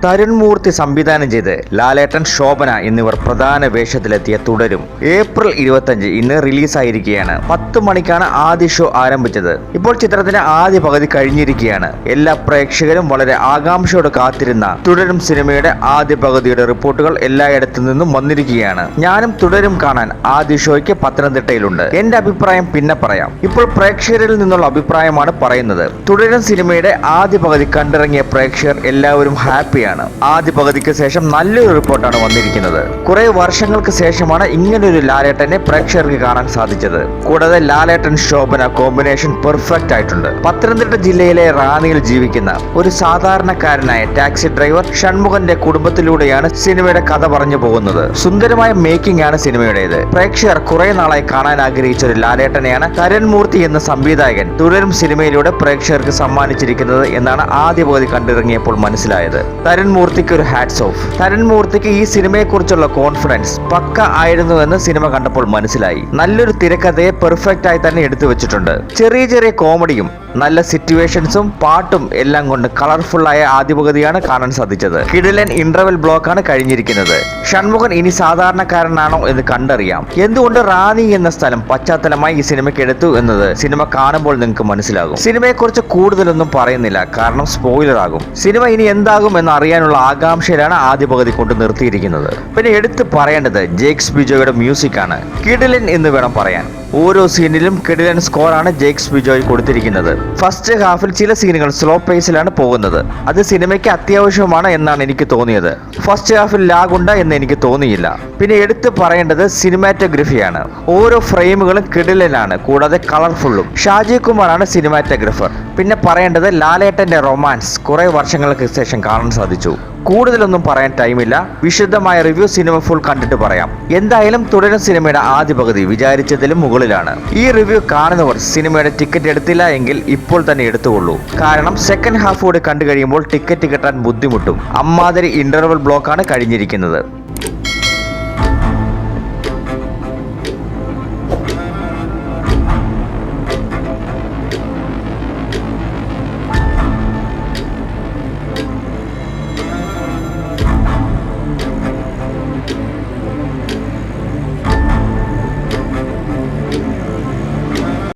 തരുൺ മൂർത്തി സംവിധാനം ചെയ്ത് ലാലേട്ടൻ, ശോഭന എന്നിവർ പ്രധാന വേഷത്തിലെത്തിയ തുടരും ഏപ്രിൽ 25 ഇന്ന് റിലീസായിരിക്കുകയാണ്. 10 മണിക്കാണ് ആദ്യ ഷോ ആരംഭിച്ചത്. ഇപ്പോൾ ചിത്രത്തിന്റെ ആദ്യ പകുതി കഴിഞ്ഞിരിക്കുകയാണ്. എല്ലാ പ്രേക്ഷകരും വളരെ ആകാംക്ഷയോടെ കാത്തിരുന്ന തുടരും സിനിമയുടെ ആദ്യ പകുതിയുടെ റിപ്പോർട്ടുകൾ എല്ലായിടത്തു നിന്നും വന്നിരിക്കുകയാണ്. ഞാനും തുടരും കാണാൻ ആദ്യ ഷോയ്ക്ക് പത്തനംതിട്ടയിലുണ്ട്. എന്റെ അഭിപ്രായം പിന്നെ പറയാം. ഇപ്പോൾ പ്രേക്ഷകരിൽ നിന്നുള്ള അഭിപ്രായമാണ് പറയുന്നത്. തുടരും സിനിമയുടെ ആദ്യ പകുതി കണ്ടിറങ്ങിയ പ്രേക്ഷകർ എല്ലാവരും ഹാപ്പിയാണ്. ആദ്യ പകുതിക്ക് ശേഷം നല്ലൊരു റിപ്പോർട്ടാണ് വന്നിരിക്കുന്നത്. കുറെ വർഷങ്ങൾക്ക് ശേഷമാണ് ഇങ്ങനൊരു ലാലേട്ടനെ പ്രേക്ഷകർക്ക് കാണാൻ സാധിച്ചത്. കൂടാതെ ലാലേട്ടൻ ശോഭന കോമ്പിനേഷൻ പെർഫെക്റ്റ് ആയിട്ടുണ്ട്. പത്തനംതിട്ട ജില്ലയിലെ റാന്നിയിൽ ജീവിക്കുന്ന ഒരു സാധാരണക്കാരനായ ടാക്സി ഡ്രൈവർ ഷൺമുഖന്റെ കുടുംബത്തിലൂടെയാണ് സിനിമയുടെ കഥ പറഞ്ഞു പോകുന്നത്. സുന്ദരമായ മേക്കിംഗ് ആണ് സിനിമയുടേത്. പ്രേക്ഷകർ കുറെ നാളായി കാണാൻ ആഗ്രഹിച്ച ഒരു ലാലേട്ടനെയാണ് തരുൺ മൂർത്തി എന്ന സംവിധായകൻ തുടരും സിനിമയിലൂടെ പ്രേക്ഷകർക്ക് സമ്മാനിച്ചിരിക്കുന്നത് എന്നാണ് ആദ്യ പകുതി കണ്ടിറങ്ങിയപ്പോൾ മനസ്സിലായത്. തരുൺ മൂർത്തിക്ക് ഒരു ഹാറ്റ്സ് ഓഫ്. തരുൺ മൂർത്തിക്ക് ഈ സിനിമയെക്കുറിച്ചുള്ള കോൺഫിഡൻസ് പക്ക ആയിരുന്നു എന്ന് സിനിമ കണ്ടപ്പോൾ മനസ്സിലായി. നല്ലൊരു തിരക്കഥയെ പെർഫെക്റ്റ് ആയി തന്നെ എടുത്തു വെച്ചിട്ടുണ്ട്. ചെറിയ ചെറിയ കോമഡിയും നല്ല സിറ്റുവേഷൻസും പാട്ടും എല്ലാം കൊണ്ട് കളർഫുൾ ആയ ആദ്യ പകുതിയാണ് കാണാൻ സാധിച്ചത്. കിടിലൻ ഇന്റർവെൽ ബ്ലോക്കാണ് കഴിഞ്ഞിരിക്കുന്നത്. ഷൺമുഖൻ ഇനി സാധാരണക്കാരനാണോ എന്ന് കണ്ടറിയാം. എന്തുകൊണ്ട് റാന്നി എന്ന സ്ഥലം പശ്ചാത്തലമായി ഈ സിനിമയ്ക്ക് എടുത്തു എന്നത് സിനിമ കാണുമ്പോൾ നിങ്ങൾക്ക് മനസ്സിലാകും. സിനിമയെക്കുറിച്ച് കൂടുതലൊന്നും പറയുന്നില്ല, കാരണം സ്പോയിലർ ആകും. സിനിമ ഇനി എന്താകും എന്ന് അറിയാനുള്ള ആകാംക്ഷയിലാണ് ആദ്യ പകുതി കൊണ്ട് നിർത്തിയിരിക്കുന്നത്. പിന്നെ എടുത്ത് പറയേണ്ടത് ജേക്സ് ബിജോയുടെ മ്യൂസിക് ആണ്. കിടിലൻ എന്ന് വേണം പറയാൻ. ഓരോ സീനിലും കിടിലൻ സ്കോറാണ് ജേക്സ് ബിജോയ് കൊടുത്തിരിക്കുന്നത്. ഫസ്റ്റ് ഹാഫിൽ ചില സീനുകൾ സ്ലോ പേസിലാണ് പോകുന്നത്. അത് സിനിമയ്ക്ക് അത്യാവശ്യമാണ് എന്നാണ് എനിക്ക് തോന്നിയത്. ഫസ്റ്റ് ഹാഫിൽ ലാഗുണ്ട് എന്ന് എനിക്ക് തോന്നിയില്ല. പിന്നെ എടുത്ത് പറയേണ്ടത് സിനിമാറ്റോഗ്രഫിയാണ്. ഓരോ ഫ്രെയിമുകളും കിടിലനാണ്, കൂടാതെ കളർഫുള്ളും. ഷാജി കുമാറാണ് സിനിമാറ്റോഗ്രാഫർ. പിന്നെ പറയേണ്ടത് ലാലേട്ടന്റെ റൊമാൻസ് കുറെ വർഷങ്ങൾക്ക് ശേഷം കാണാൻ സാധിച്ചു. കൂടുതലൊന്നും പറയാൻ ടൈമില്ല. വിശദമായ റിവ്യൂ സിനിമ ഫുൾ കണ്ടിട്ട് പറയാം. എന്തായാലും തുടരും സിനിമയുടെ ആദ്യ പകുതി വിചാരിച്ചതിലും മുകളിലാണ്. ഈ റിവ്യൂ കാണുന്നവർ സിനിമയുടെ ടിക്കറ്റ് എടുത്തില്ല എങ്കിൽ ഇപ്പോൾ തന്നെ എടുത്തുകൊള്ളൂ. കാരണം സെക്കൻഡ് ഹാഫ് കൂടി കണ്ടു കഴിയുമ്പോൾ ടിക്കറ്റ് കിട്ടാൻ ബുദ്ധിമുട്ടും. അമ്മാതിരി ഇന്റർവൽ ബ്ലോക്കാണ് കഴിഞ്ഞിരിക്കുന്നത്.